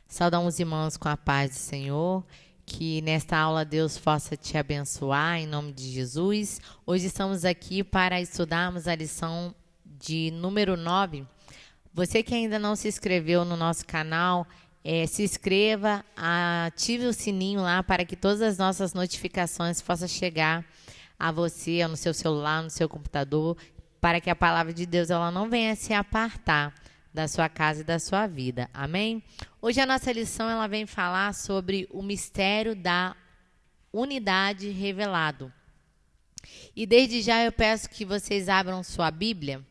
Saudamos os irmãos com a paz do Senhor, que nesta aula Deus possa te abençoar em nome de Jesus. Hoje estamos aqui para estudarmos a lição de número 9. Você que ainda não se inscreveu no nosso canal, se inscreva, ative o sininho lá para que todas as nossas notificações possam chegar a você, no seu celular, no seu computador, para que a palavra de Deus ela não venha se apartar da sua casa e da sua vida. Amém? Hoje a nossa lição ela vem falar sobre o mistério da unidade revelado. E desde já eu peço que vocês abram sua Bíblia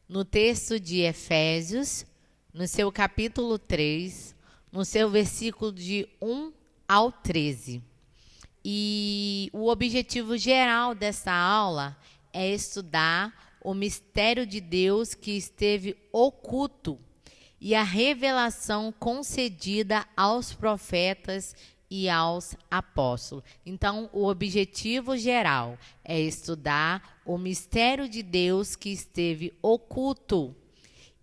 no texto de Efésios, no seu capítulo 3, no seu versículo de 1 ao 13. E o objetivo geral dessa aula é estudar o mistério de Deus que esteve oculto e a revelação concedida aos profetas e aos apóstolos. Então, o objetivo geral é estudar o mistério de Deus que esteve oculto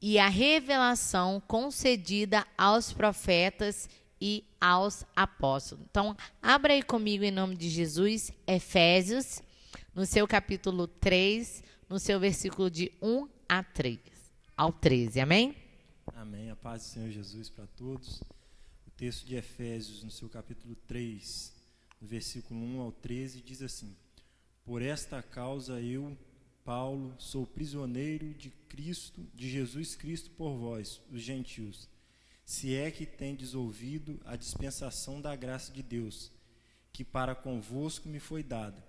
e a revelação concedida aos profetas e aos apóstolos. Então, abra aí comigo em nome de Jesus, Efésios, no seu capítulo 3, no seu versículo de 1 ao 13. Amém? Amém. A paz do Senhor Jesus para todos. O texto de Efésios, no seu capítulo 3, no versículo 1 ao 13, diz assim: Por esta causa eu, Paulo, sou prisioneiro de Cristo, de Jesus Cristo por vós, os gentios, se é que tendes ouvido a dispensação da graça de Deus, que para convosco me foi dada,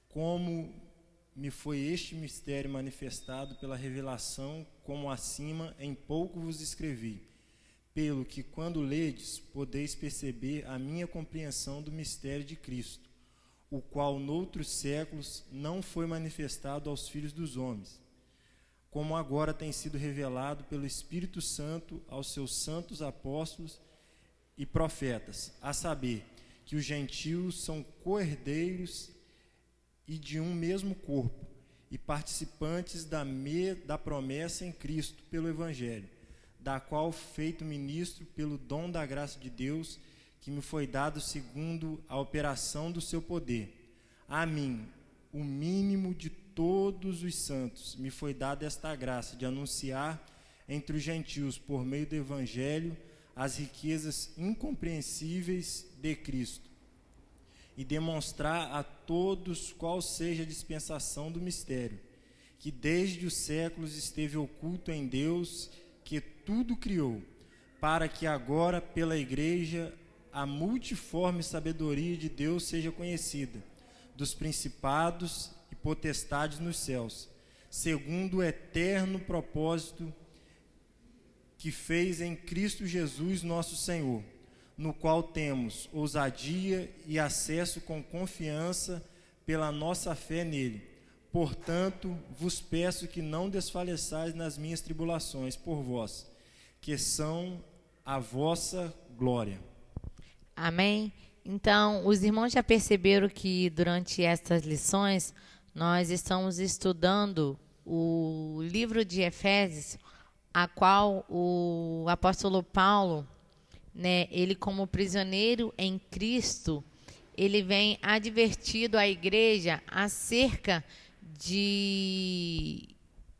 como me foi este mistério manifestado pela revelação, como acima em pouco vos escrevi, pelo que quando ledes, podeis perceber a minha compreensão do mistério de Cristo, o qual noutros séculos não foi manifestado aos filhos dos homens, como agora tem sido revelado pelo Espírito Santo aos seus santos apóstolos e profetas, a saber, que os gentios são co-herdeiros e de um mesmo corpo, e participantes da promessa em Cristo pelo Evangelho, da qual feito ministro pelo dom da graça de Deus, que me foi dado segundo a operação do seu poder. A mim, o mínimo de todos os santos, me foi dada esta graça de anunciar entre os gentios, por meio do Evangelho, as riquezas incompreensíveis de Cristo, e demonstrar a todos qual seja a dispensação do mistério, que desde os séculos esteve oculto em Deus, que tudo criou, para que agora, pela Igreja, a multiforme sabedoria de Deus seja conhecida, dos principados e potestades nos céus, segundo o eterno propósito que fez em Cristo Jesus nosso Senhor, no qual temos ousadia e acesso com confiança pela nossa fé nele. Portanto, vos peço que não desfaleçais nas minhas tribulações por vós, que são a vossa glória. Amém? Então, os irmãos já perceberam que durante estas lições nós estamos estudando o livro de Efésios, a qual o apóstolo Paulo, ele como prisioneiro em Cristo, ele vem advertido à igreja acerca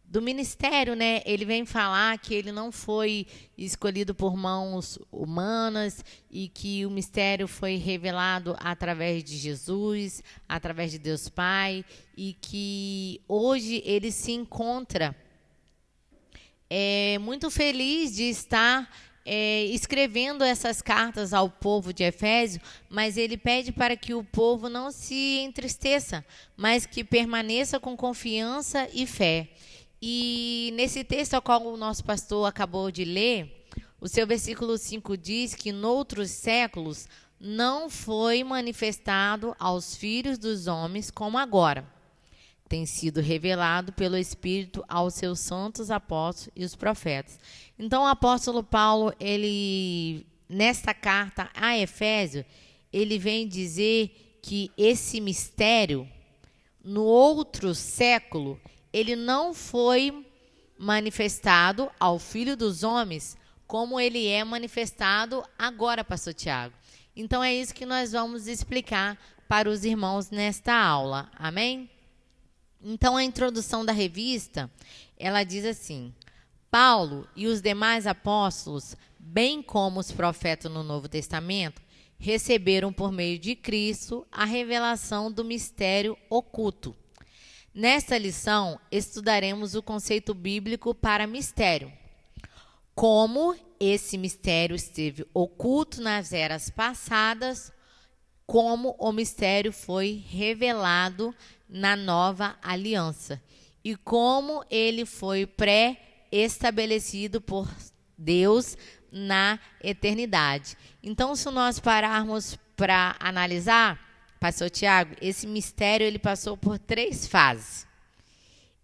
do ministério, Ele vem falar que ele não foi escolhido por mãos humanas e que o mistério foi revelado através de Jesus, através de Deus Pai, e que hoje ele se encontra muito feliz de estar escrevendo essas cartas ao povo de Efésio, mas ele pede para que o povo não se entristeça, mas que permaneça com confiança e fé. E nesse texto ao qual o nosso pastor acabou de ler, o seu versículo 5 diz que noutros séculos não foi manifestado aos filhos dos homens como agora. Tem sido revelado pelo Espírito aos seus santos apóstolos e os profetas. Então, o apóstolo Paulo, nesta carta a Efésio, ele vem dizer que esse mistério, no outro século, ele não foi manifestado ao Filho dos Homens como ele é manifestado agora, pastor Tiago. Então é isso que nós vamos explicar para os irmãos nesta aula. Amém? Então a introdução da revista, ela diz assim: Paulo e os demais apóstolos, bem como os profetas no Novo Testamento, receberam por meio de Cristo a revelação do mistério oculto. Nesta lição, estudaremos o conceito bíblico para mistério. Como esse mistério esteve oculto nas eras passadas, como o mistério foi revelado na nova aliança e como ele foi pré-estabelecido por Deus na eternidade. Então, se nós pararmos para analisar, pastor Tiago, esse mistério ele passou por 3 fases.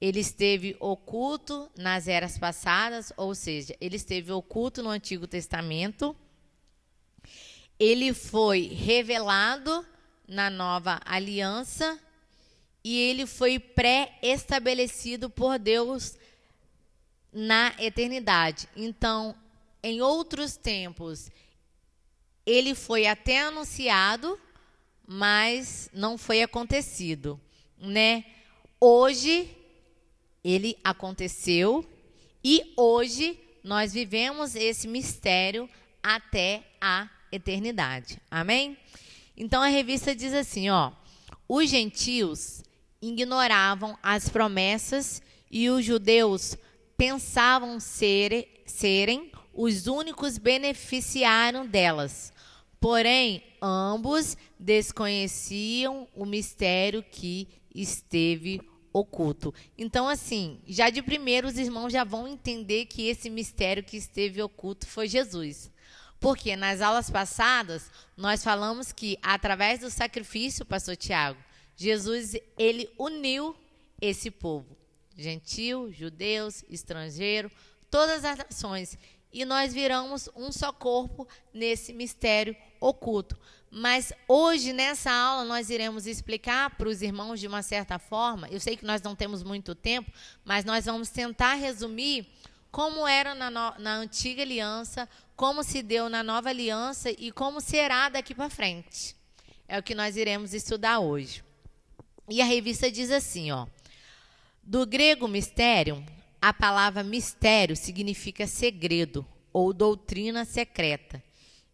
Ele esteve oculto nas eras passadas, ou seja, ele esteve oculto no Antigo Testamento. Ele foi revelado na nova aliança e ele foi pré-estabelecido por Deus na eternidade. Então, em outros tempos, ele foi até anunciado, mas não foi acontecido, né? Hoje, ele aconteceu e hoje nós vivemos esse mistério até a eternidade. Amém? Então a revista diz assim, ó: os gentios ignoravam as promessas e os judeus pensavam serem os únicos beneficiários delas. Porém, ambos desconheciam o mistério que esteve oculto. Então, assim, já de primeiro os irmãos já vão entender que esse mistério que esteve oculto foi Jesus. Porque nas aulas passadas, nós falamos que, através do sacrifício, pastor Tiago, Jesus, ele uniu esse povo. Gentil, judeus, estrangeiro, todas as nações. E nós viramos um só corpo nesse mistério oculto. Mas hoje, nessa aula, nós iremos explicar para os irmãos de uma certa forma. Eu sei que nós não temos muito tempo, mas nós vamos tentar resumir como era na antiga aliança, como se deu na nova aliança e como será daqui para frente. É o que nós iremos estudar hoje. E a revista diz assim, ó: do grego mistério, a palavra mistério significa segredo ou doutrina secreta.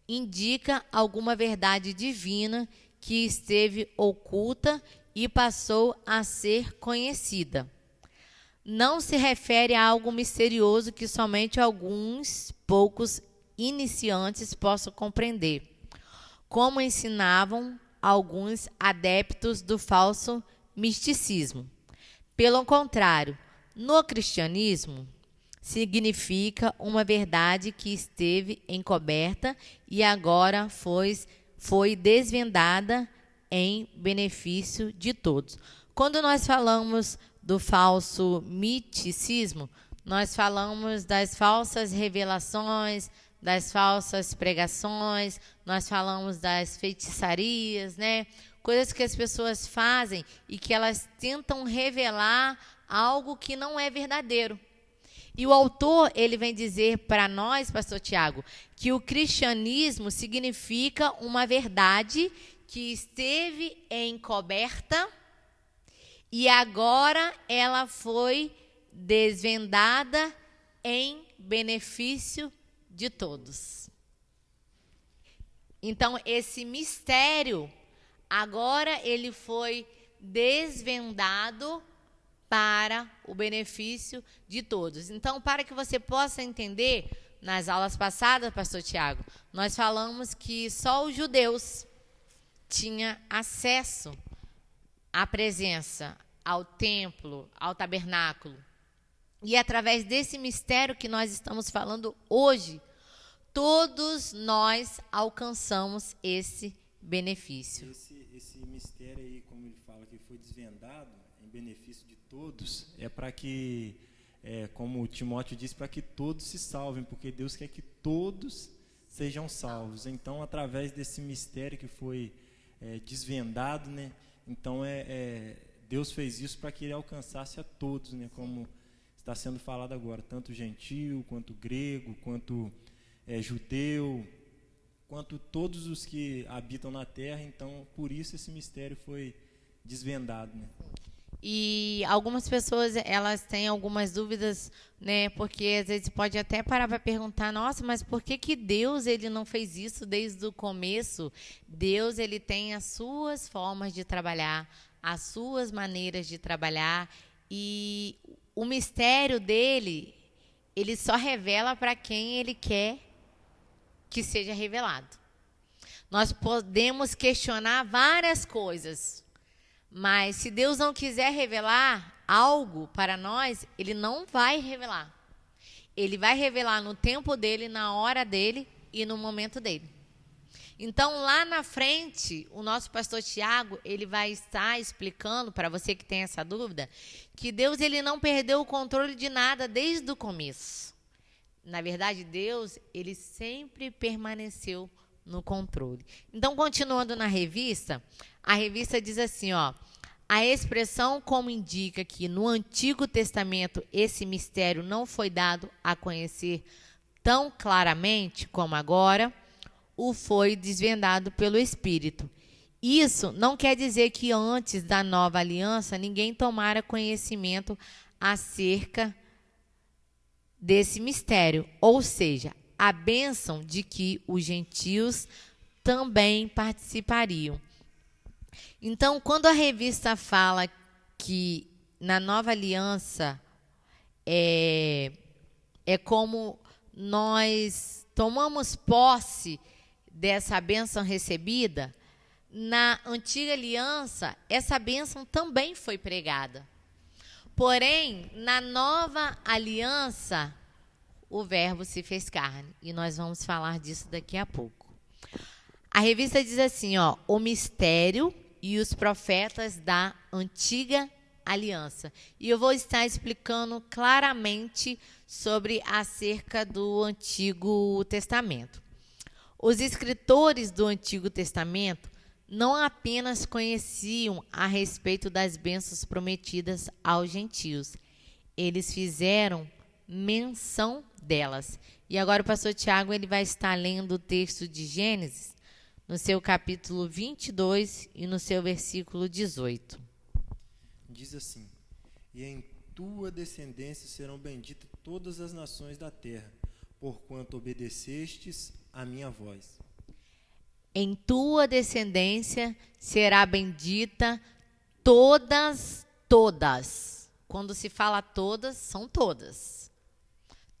Indica alguma verdade divina que esteve oculta e passou a ser conhecida. Não se refere a algo misterioso que somente alguns poucos iniciantes possam compreender, como ensinavam alguns adeptos do falso misticismo. Pelo contrário, no cristianismo, significa uma verdade que esteve encoberta e agora foi desvendada em benefício de todos. Quando nós falamos do falso misticismo, nós falamos das falsas revelações, das falsas pregações, nós falamos das feitiçarias, né? Coisas que as pessoas fazem e que elas tentam revelar algo que não é verdadeiro. E o autor, ele vem dizer para nós, pastor Tiago, que o cristianismo significa uma verdade que esteve encoberta e agora ela foi desvendada em benefício de todos. Então, esse mistério, agora ele foi desvendado para o benefício de todos. Então, para que você possa entender, nas aulas passadas, pastor Tiago, nós falamos que só os judeus tinham acesso à presença, ao templo, ao tabernáculo. E através desse mistério que nós estamos falando hoje, todos nós alcançamos esse benefício. Esse mistério aí, como ele fala, que foi desvendado em benefício de todos, é para que, como o Timóteo disse, para que todos se salvem, porque Deus quer que todos sejam salvos. Então, através desse mistério que foi desvendado, né? Então, Deus fez isso para que ele alcançasse a todos, né? Como está sendo falado agora, tanto gentil, quanto grego, quanto judeu, quanto todos os que habitam na terra. Então, por isso esse mistério foi desvendado, né? E algumas pessoas, elas têm algumas dúvidas, né? Porque às vezes pode até parar para perguntar, nossa, mas por que que Deus ele não fez isso desde o começo? Deus ele tem as suas formas de trabalhar, as suas maneiras de trabalhar, e o mistério dele, ele só revela para quem ele quer que seja revelado. Nós podemos questionar várias coisas, mas se Deus não quiser revelar algo para nós, Ele não vai revelar. Ele vai revelar no tempo dele, na hora dele e no momento dele. Então, lá na frente, o nosso pastor Tiago, ele vai estar explicando para você que tem essa dúvida, que Deus ele não perdeu o controle de nada desde o começo. Na verdade, Deus, ele sempre permaneceu no controle. Então, continuando na revista, a revista diz assim, ó, a expressão como indica que no Antigo Testamento esse mistério não foi dado a conhecer tão claramente como agora, o foi desvendado pelo Espírito. Isso não quer dizer que antes da nova aliança ninguém tomara conhecimento acerca desse mistério, ou seja, a bênção de que os gentios também participariam. Então, quando a revista fala que na nova aliança é como nós tomamos posse dessa bênção recebida, na antiga aliança, essa bênção também foi pregada. Porém, na nova aliança, o verbo se fez carne. E nós vamos falar disso daqui a pouco. A revista diz assim, ó, o mistério e os profetas da antiga aliança. E eu vou estar explicando claramente sobre acerca do Antigo Testamento. Os escritores do Antigo Testamento não apenas conheciam a respeito das bênçãos prometidas aos gentios, eles fizeram menção delas. E agora o pastor Tiago ele vai estar lendo o texto de Gênesis, no seu capítulo 22 e no seu versículo 18. Diz assim, e em tua descendência serão benditas todas as nações da terra, porquanto obedecestes a minha voz. Em tua descendência será bendita todas. Quando se fala todas, são todas.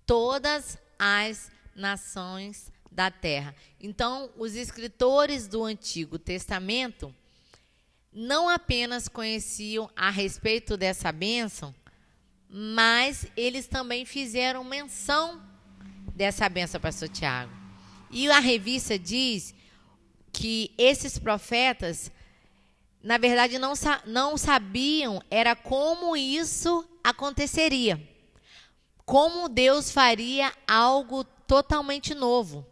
Todas as nações da terra. Então, os escritores do Antigo Testamento não apenas conheciam a respeito dessa bênção, mas eles também fizeram menção dessa bênção, pastor Tiago. E a revista diz que esses profetas, na verdade, não sabiam era como isso aconteceria. Como Deus faria algo totalmente novo.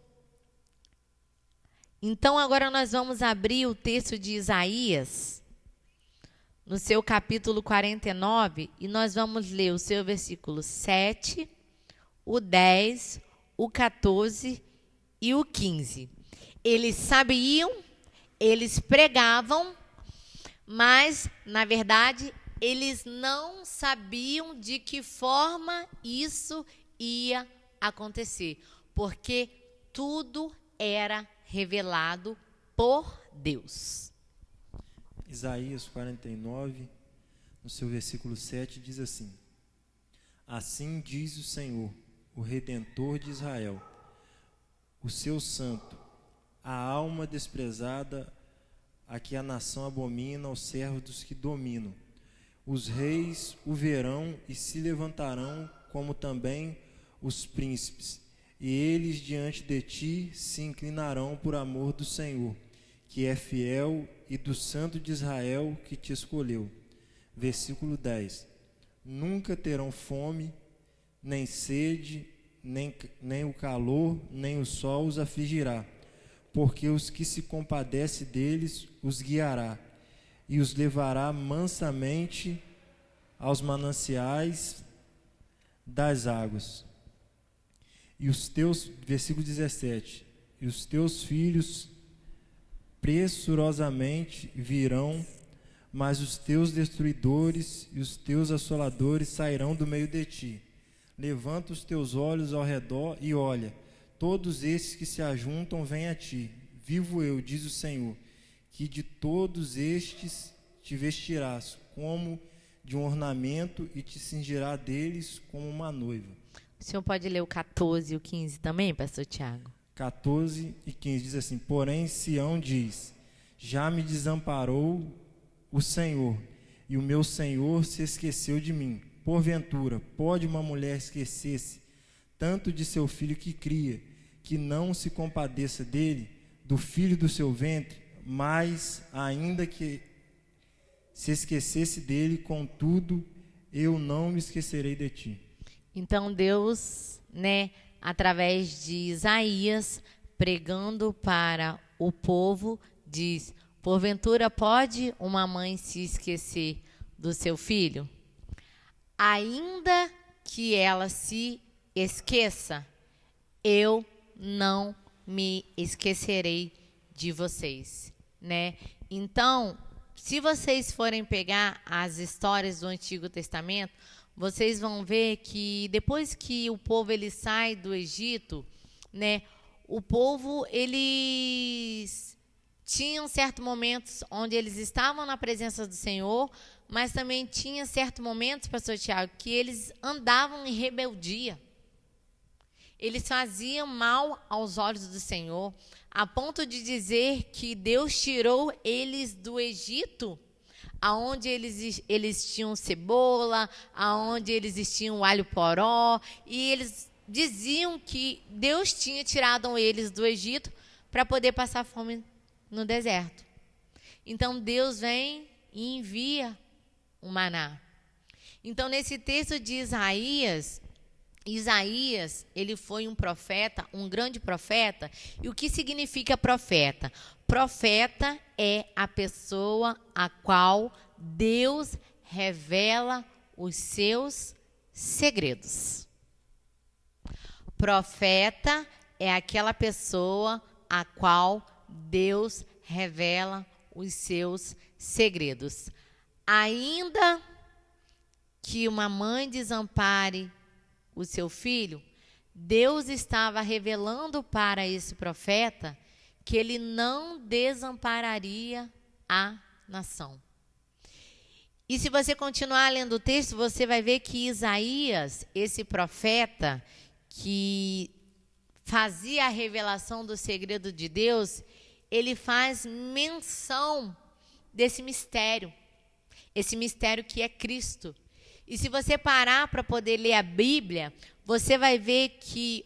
Então, agora nós vamos abrir o texto de Isaías, no seu capítulo 49, e nós vamos ler o seu versículo 7, o 10, o 14 e o 15. Eles sabiam, eles pregavam, mas, na verdade, eles não sabiam de que forma isso ia acontecer, porque tudo era revelado por Deus. Isaías 49, no seu versículo 7, diz assim, assim diz o Senhor, o Redentor de Israel, o seu santo, a alma desprezada, a que a nação abomina, aos servos dos que dominam. Os reis o verão e se levantarão, como também os príncipes, e eles diante de ti se inclinarão por amor do Senhor, que é fiel, e do Santo de Israel que te escolheu. Versículo 10. Nunca terão fome, nem sede, nem o calor, nem o sol os afligirá, porque os que se compadece deles os guiará, e os levará mansamente aos mananciais das águas. versículo 17, e os teus filhos pressurosamente virão, mas os teus destruidores e os teus assoladores sairão do meio de ti. Levanta os teus olhos ao redor e olha, todos estes que se ajuntam vêm a ti. Vivo eu, diz o Senhor, que de todos estes te vestirás como de um ornamento e te cingirá deles como uma noiva. O senhor pode ler o 14 e o 15 também, pastor Tiago? 14 e 15 diz assim: porém Sião diz, já me desamparou o Senhor, e o meu Senhor se esqueceu de mim. Porventura, pode uma mulher esquecer-se tanto de seu filho que cria, que não se compadeça dele, do filho do seu ventre, mas ainda que se esquecesse dele, contudo, eu não me esquecerei de ti. Então Deus, através de Isaías, pregando para o povo, diz: porventura pode uma mãe se esquecer do seu filho? Ainda que ela se esqueça, eu não me esquecerei de vocês, Então, se vocês forem pegar as histórias do Antigo Testamento, vocês vão ver que depois que o povo ele sai do Egito, o povo eles tinham certos momentos onde eles estavam na presença do Senhor, mas também tinha certos momentos, pastor Tiago, que eles andavam em rebeldia. Eles faziam mal aos olhos do Senhor, a ponto de dizer que Deus tirou eles do Egito, aonde eles tinham cebola, aonde eles tinham alho poró, e eles diziam que Deus tinha tirado eles do Egito para poder passar fome no deserto. Então Deus vem e envia o maná. Então nesse texto de Isaías, ele foi um profeta, um grande profeta. E o que significa profeta? Profeta é a pessoa a qual Deus revela os seus segredos. Profeta é aquela pessoa a qual Deus revela os seus segredos. Ainda que uma mãe desampare o seu filho, Deus estava revelando para esse profeta que ele não desampararia a nação. E se você continuar lendo o texto, você vai ver que Isaías, esse profeta que fazia a revelação do segredo de Deus, ele faz menção desse mistério, esse mistério que é Cristo. E se você parar para poder ler a Bíblia, você vai ver que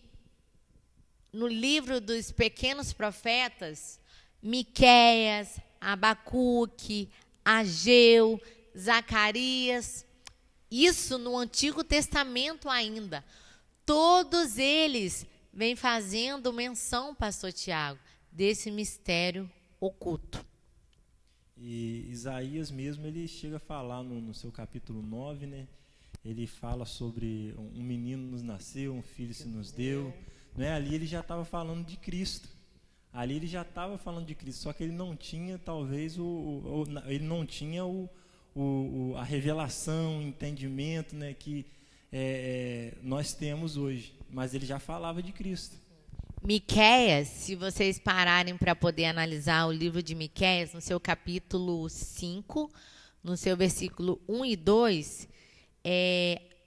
no livro dos pequenos profetas, Miqueias, Abacuque, Ageu, Zacarias, isso no Antigo Testamento ainda, todos eles vêm fazendo menção, pastor Tiago, desse mistério oculto. E Isaías mesmo, ele chega a falar no seu capítulo 9, ele fala sobre um menino nos nasceu, um filho se nos deu, Ali ele já estava falando de Cristo. Ali ele já estava falando de Cristo, só que ele não tinha, talvez, ele não tinha a revelação, o entendimento, que nós temos hoje. Mas ele já falava de Cristo. Miqueias, se vocês pararem para poder analisar o livro de Miqueias, no seu capítulo 5, no seu versículo 1 e 2,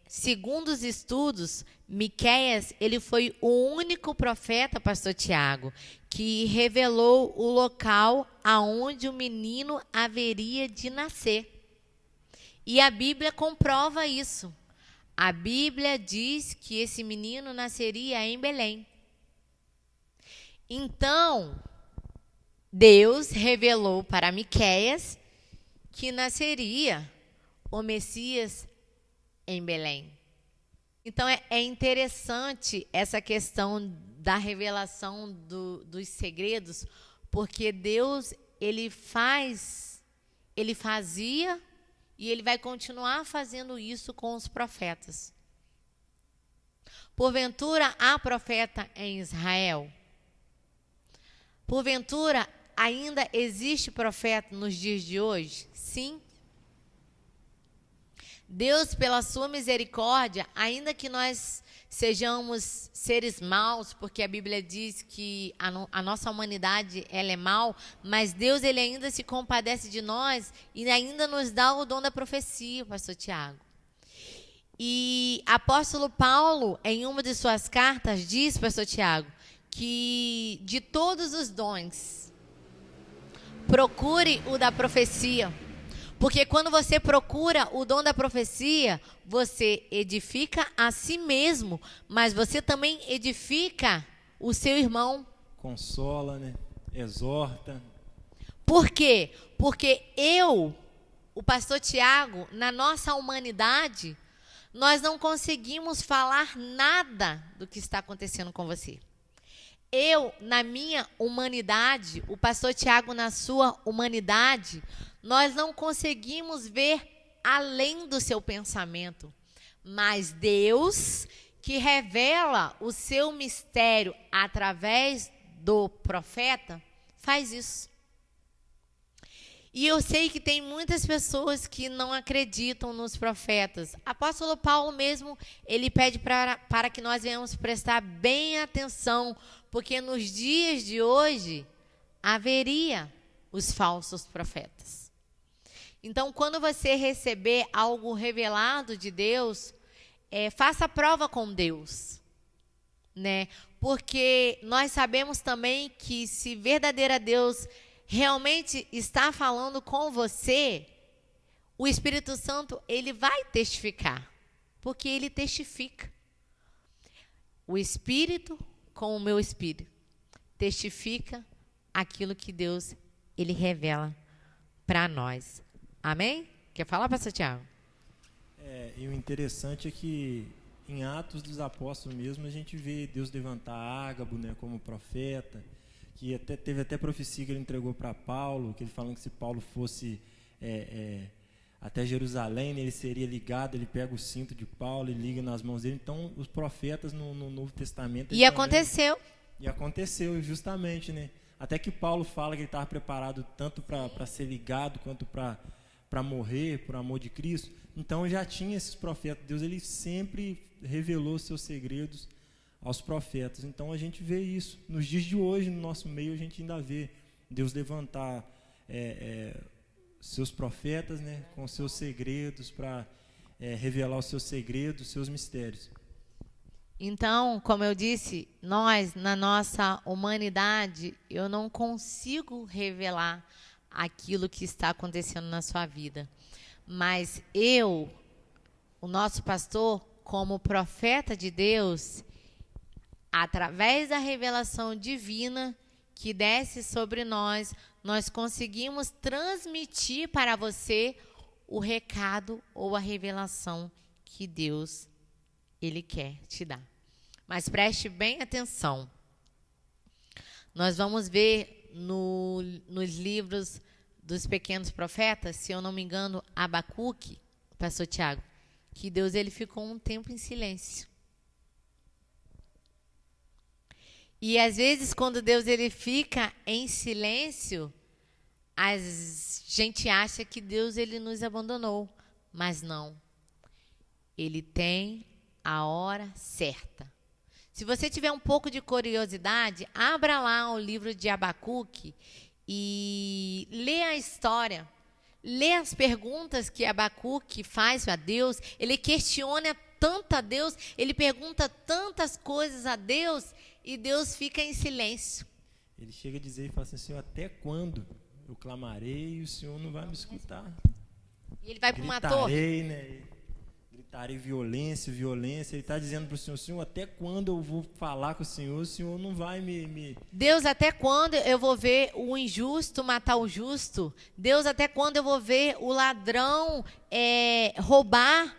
segundo os estudos, Miqueias, ele foi o único profeta, pastor Tiago, que revelou o local aonde o menino haveria de nascer. E a Bíblia comprova isso. A Bíblia diz que esse menino nasceria em Belém. Então, Deus revelou para Miqueias que nasceria o Messias em Belém. Então, é interessante essa questão da revelação dos segredos, porque Deus, ele fazia e ele vai continuar fazendo isso com os profetas. Porventura há profeta em Israel? Porventura ainda existe profeta nos dias de hoje? Sim. Deus, pela sua misericórdia, ainda que nós sejamos seres maus, porque a Bíblia diz que a nossa humanidade ela é mal, mas Deus ele ainda se compadece de nós e ainda nos dá o dom da profecia, pastor Tiago. E apóstolo Paulo, em uma de suas cartas, diz, pastor Tiago, que de todos os dons, procure o da profecia. Porque quando você procura o dom da profecia, você edifica a si mesmo, mas você também edifica o seu irmão. Consola, né? Exorta. Por quê? Porque o pastor Tiago, na nossa humanidade, nós não conseguimos falar nada do que está acontecendo com você. Eu, na minha humanidade, o pastor Tiago, na sua humanidade, nós não conseguimos ver além do seu pensamento. Mas Deus, que revela o seu mistério através do profeta, faz isso. E eu sei que tem muitas pessoas que não acreditam nos profetas. Apóstolo Paulo mesmo, ele pede para que nós venhamos prestar bem atenção, porque nos dias de hoje haveria os falsos profetas. Então, quando você receber algo revelado de Deus, faça prova com Deus, né? Porque nós sabemos também que se verdadeiro Deus realmente está falando com você, o Espírito Santo, ele vai testificar, porque ele testifica. O Espírito com o meu Espírito testifica aquilo que Deus, ele revela para nós. Amém? Quer falar, pastor Tiago? E o interessante é que em Atos dos Apóstolos mesmo, a gente vê Deus levantar Ágabo, né, como profeta, que teve até profecia que ele entregou para Paulo, que ele falando que se Paulo fosse até Jerusalém, ele seria ligado, ele pega o cinto de Paulo e liga nas mãos dele. Então, os profetas no Novo Testamento... E aconteceu. E aconteceu, justamente, né? Até que Paulo fala que ele estava preparado tanto para ser ligado, quanto para morrer, por amor de Cristo. Então, já tinha esses profetas. Deus, ele sempre revelou seus segredos aos profetas. Então, a gente vê isso. Nos dias de hoje, no nosso meio, a gente ainda vê Deus levantar seus profetas, né, com seus segredos, para revelar os seus segredos, os seus mistérios. Então, como eu disse, nós, na nossa humanidade, eu não consigo revelar aquilo que está acontecendo na sua vida. Mas o nosso pastor, como profeta de Deus, através da revelação divina que desce sobre nós, nós conseguimos transmitir para você o recado ou a revelação que Deus, ele quer te dar. Mas preste bem atenção. Nós vamos ver nos livros dos pequenos profetas, se eu não me engano, Abacuque, pastor Tiago, que Deus ele ficou um tempo em silêncio. E às vezes, quando Deus ele fica em silêncio, a gente acha que Deus ele nos abandonou, mas não. Ele tem a hora certa. Se você tiver um pouco de curiosidade, abra lá o livro de Abacuque e lê a história. Lê as perguntas que Abacuque faz a Deus. Ele questiona tanto a Deus, ele pergunta tantas coisas a Deus e Deus fica em silêncio. Ele chega a dizer e fala assim: Senhor, até quando eu clamarei e o Senhor não vai me escutar? E ele vai para uma torre. Né? Gritarei violência. Ele está dizendo para o Senhor: Senhor, até quando eu vou falar com o Senhor não vai me... Deus, até quando eu vou ver o injusto matar o justo? Deus, até quando eu vou ver o ladrão roubar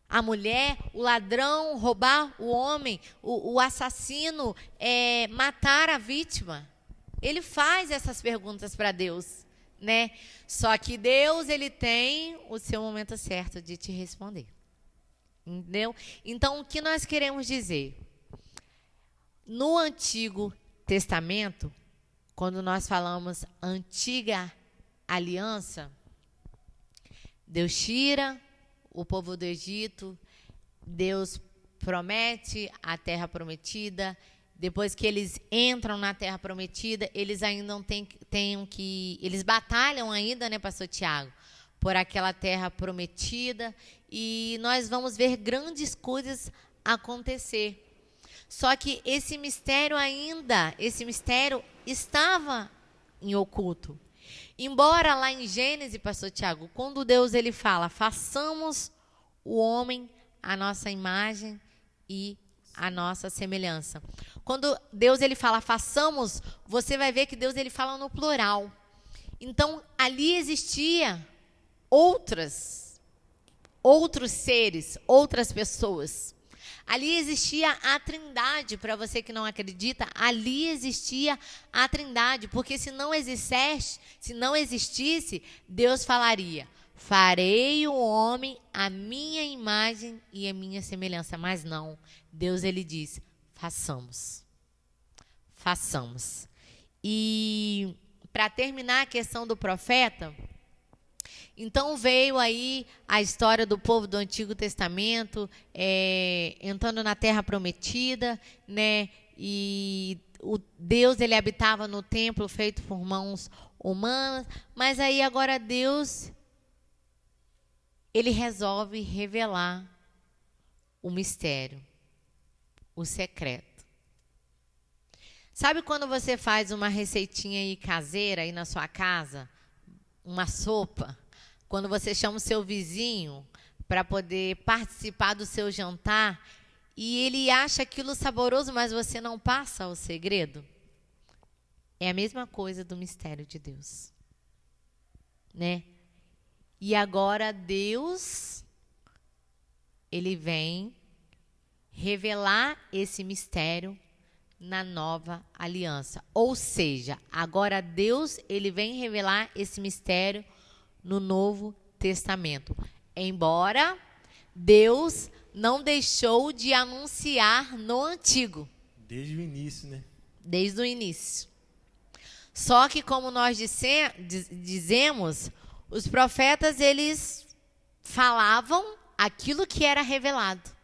a mulher, o ladrão roubar o homem, o assassino matar a vítima? Ele faz essas perguntas para Deus, né? Só que Deus, ele tem o seu momento certo de te responder. Entendeu? Então, o que nós queremos dizer? No Antigo Testamento, quando nós falamos antiga aliança, Deus tira o povo do Egito, Deus promete a terra prometida. Depois que eles entram na terra prometida, eles ainda não eles batalham ainda, né, pastor Tiago, por aquela terra prometida, e nós vamos ver grandes coisas acontecer. Só que esse mistério estava em oculto. Embora lá em Gênesis, pastor Tiago, quando Deus ele fala, façamos o homem a nossa imagem e a nossa semelhança. Quando Deus ele fala, façamos, você vai ver que Deus ele fala no plural. Então, ali existia outros seres, outras pessoas. Ali existia a Trindade, para você que não acredita, ali existia a Trindade, porque se não existisse, Deus falaria, farei o homem a minha imagem e a minha semelhança, mas não, Deus ele diz, façamos. E para terminar a questão do profeta, então veio aí a história do povo do Antigo Testamento, entrando na Terra Prometida, né? E o Deus ele habitava no templo feito por mãos humanas, mas aí agora Deus ele resolve revelar o mistério, o secreto. Sabe quando você faz uma receitinha aí caseira aí na sua casa, uma sopa? Quando você chama o seu vizinho para poder participar do seu jantar e ele acha aquilo saboroso, mas você não passa o segredo? É a mesma coisa do mistério de Deus, né? E agora Deus, ele vem revelar esse mistério na nova aliança. Ou seja, agora Deus, ele vem revelar esse mistério no Novo Testamento. Embora Deus não deixou de anunciar no Antigo. Desde o início, né? Desde o início. Só que, como nós dizemos, os profetas, eles falavam aquilo que era revelado.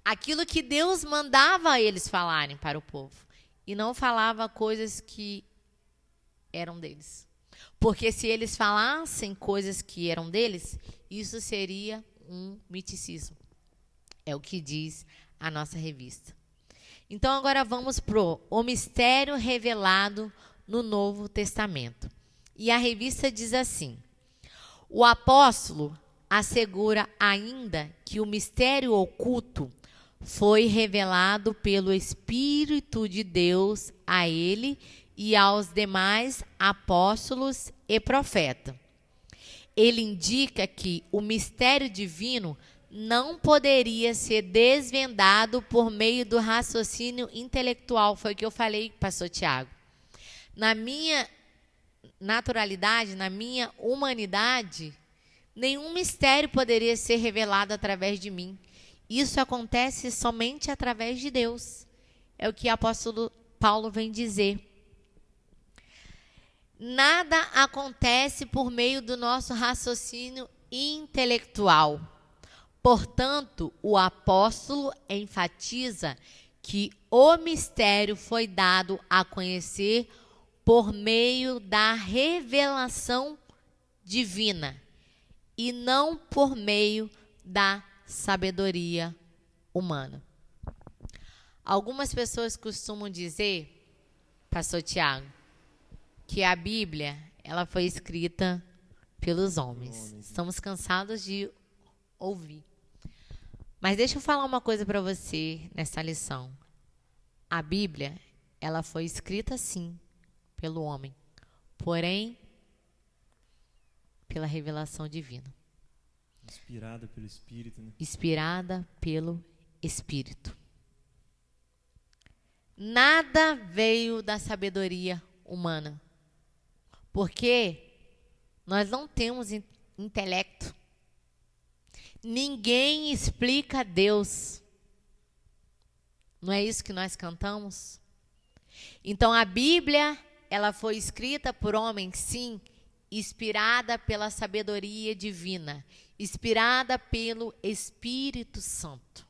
Aquilo que Deus mandava eles falarem para o povo. E não falava coisas que eram deles. Porque se eles falassem coisas que eram deles, isso seria um miticismo. É o que diz a nossa revista. Então agora vamos pro o mistério revelado no Novo Testamento. E a revista diz assim: o apóstolo assegura ainda que o mistério oculto foi revelado pelo Espírito de Deus a ele e aos demais apóstolos e profetas. Ele indica que o mistério divino não poderia ser desvendado por meio do raciocínio intelectual. Foi o que eu falei, pastor Tiago. Na minha naturalidade, na minha humanidade, nenhum mistério poderia ser revelado através de mim. Isso acontece somente através de Deus. É o que o apóstolo Paulo vem dizer. Nada acontece por meio do nosso raciocínio intelectual. Portanto, o apóstolo enfatiza que o mistério foi dado a conhecer por meio da revelação divina e não por meio da sabedoria humana. Algumas pessoas costumam dizer, pastor Tiago, que a Bíblia, ela foi escrita pelos homens. Estamos cansados de ouvir. Mas deixa eu falar uma coisa para você nessa lição. A Bíblia, ela foi escrita sim pelo homem, porém pela revelação divina. Inspirada pelo Espírito, né? Inspirada pelo Espírito. Nada veio da sabedoria humana. Porque nós não temos intelecto. Ninguém explica Deus. Não é isso que nós cantamos? Então a Bíblia, ela foi escrita por homens, sim, inspirada pela sabedoria divina, inspirada pelo Espírito Santo.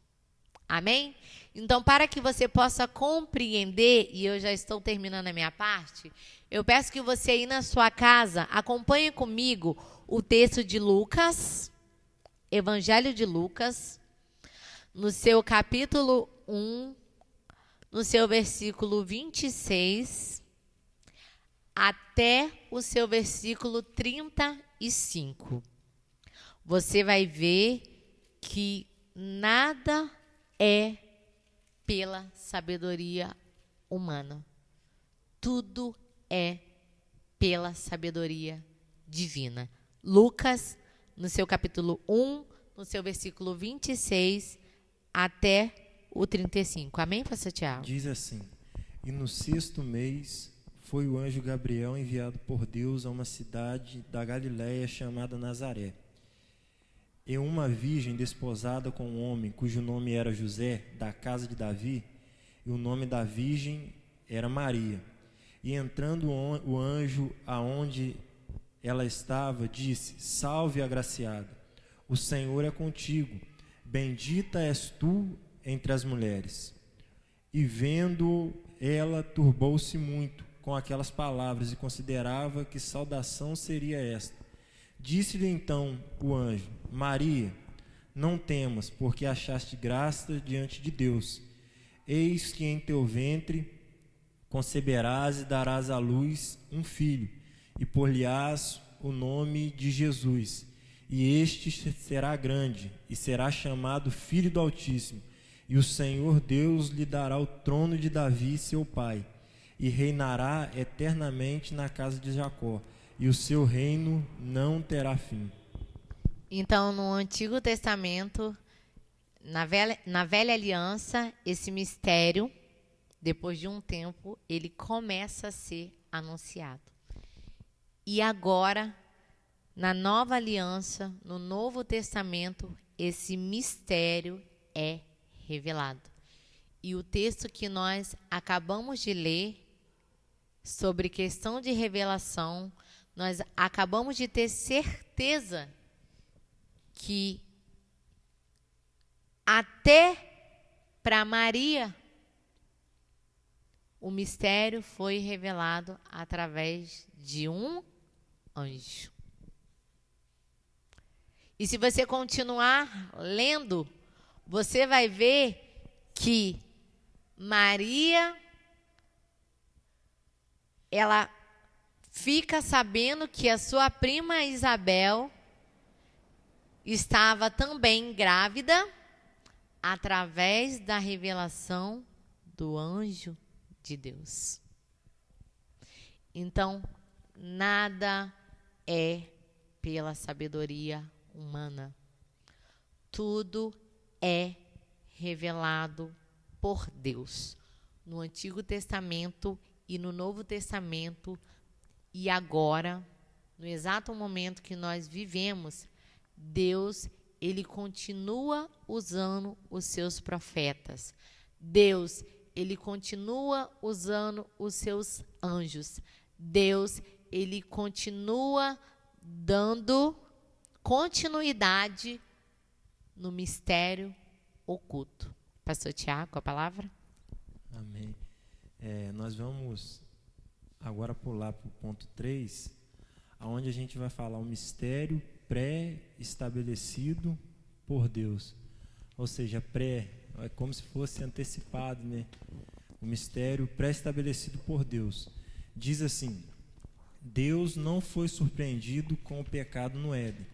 Amém? Então, para que você possa compreender, e eu já estou terminando a minha parte, eu peço que você aí na sua casa acompanhe comigo o texto de Lucas, Evangelho de Lucas, no seu capítulo 1, no seu versículo 26, até o seu versículo 35. Você vai ver que nada é pela sabedoria humana. Tudo é pela sabedoria divina. Lucas, no seu capítulo 1, no seu versículo 26 até o 35. Amém, pastor Tiago? Diz assim: e no 6º mês foi o anjo Gabriel enviado por Deus a uma cidade da Galiléia chamada Nazaré. E uma virgem desposada com um homem cujo nome era José, da casa de Davi, e o nome da virgem era Maria. E entrando o anjo aonde ela estava, disse: salve, agraciada, o Senhor é contigo, bendita és tu entre as mulheres. E vendo ela, turbou-se muito com aquelas palavras e considerava que saudação seria esta. Disse-lhe então o anjo: Maria, não temas, porque achaste graça diante de Deus. Eis que em teu ventre conceberás e darás à luz um filho, e por-lhe-ás o nome de Jesus. E este será grande, e será chamado Filho do Altíssimo. E o Senhor Deus lhe dará o trono de Davi, seu pai, e reinará eternamente na casa de Jacó, e o seu reino não terá fim. Então, no Antigo Testamento, na velha aliança, esse mistério, depois de um tempo, ele começa a ser anunciado. E agora, na nova aliança, no Novo Testamento, esse mistério é revelado. E o texto que nós acabamos de ler sobre questão de revelação, nós acabamos de ter certeza que até para Maria o mistério foi revelado através de um anjo. E se você continuar lendo, você vai ver que Maria, ela fica sabendo que a sua prima Isabel estava também grávida através da revelação do anjo de Deus. Então, nada é pela sabedoria humana. Tudo é revelado por Deus. No Antigo Testamento e no Novo Testamento, e agora, no exato momento que nós vivemos, Deus, ele continua usando os seus profetas. Deus, ele continua usando os seus anjos. Deus, ele continua dando continuidade no mistério oculto. Pastor Tiago, a palavra? Amém. Nós vamos agora pular para o ponto 3, onde a gente vai falar o mistério pré-estabelecido por Deus. Ou seja, é como se fosse antecipado, né? O mistério pré-estabelecido por Deus. Diz assim: Deus não foi surpreendido com o pecado no Éden.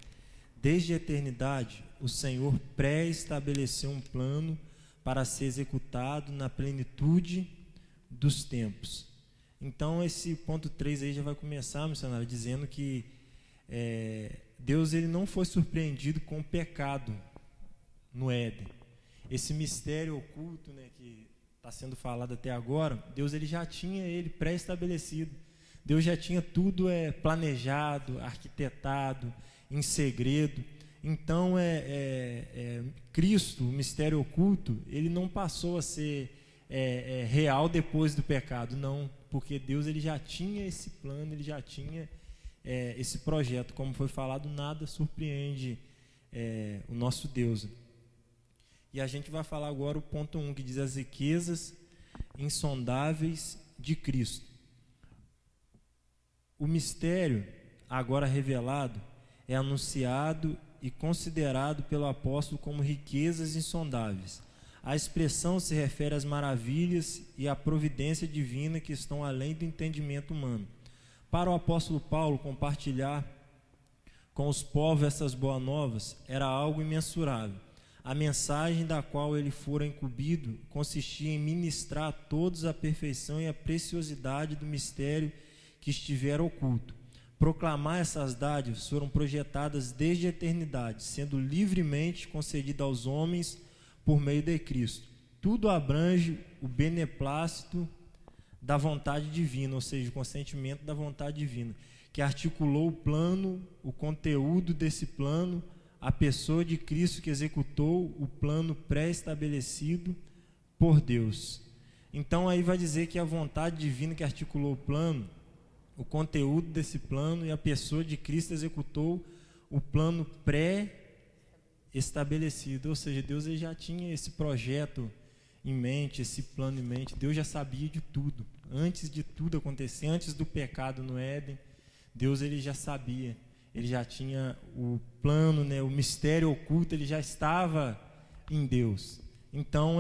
Desde a eternidade, o Senhor pré-estabeleceu um plano para ser executado na plenitude dos tempos. Então, esse ponto 3 aí já vai começar, missionário, dizendo que Deus ele não foi surpreendido com o pecado no Éden. Esse mistério oculto, né, que está sendo falado até agora, Deus ele já tinha ele pré-estabelecido. Deus já tinha tudo planejado, arquitetado, em segredo. Então, Cristo, o mistério oculto, ele não passou a ser real depois do pecado, não, porque Deus ele já tinha esse plano, ele já tinha esse projeto. Como foi falado, nada surpreende o nosso Deus. E a gente vai falar agora o ponto 1, que diz as riquezas insondáveis de Cristo. O mistério agora revelado é anunciado e considerado pelo apóstolo como riquezas insondáveis. A expressão se refere às maravilhas e à providência divina que estão além do entendimento humano. Para o apóstolo Paulo, compartilhar com os povos essas boas novas era algo imensurável. A mensagem da qual ele fora incumbido consistia em ministrar a todos a perfeição e a preciosidade do mistério que estivera oculto. Proclamar essas dádivas foram projetadas desde a eternidade, sendo livremente concedida aos homens por meio de Cristo. Tudo abrange o beneplácito da vontade divina, ou seja, o consentimento da vontade divina, que articulou o plano, o conteúdo desse plano, a pessoa de Cristo que executou o plano pré-estabelecido por Deus. Então aí vai dizer que a vontade divina que articulou o plano, o conteúdo desse plano, e a pessoa de Cristo executou o plano pré-estabelecido. Ou seja, Deus ele já tinha esse projeto em mente, esse plano em mente. Deus já sabia de tudo. Antes de tudo acontecer, antes do pecado no Éden, Deus ele já sabia. Ele já tinha o plano, né, o mistério oculto, ele já estava em Deus. Então,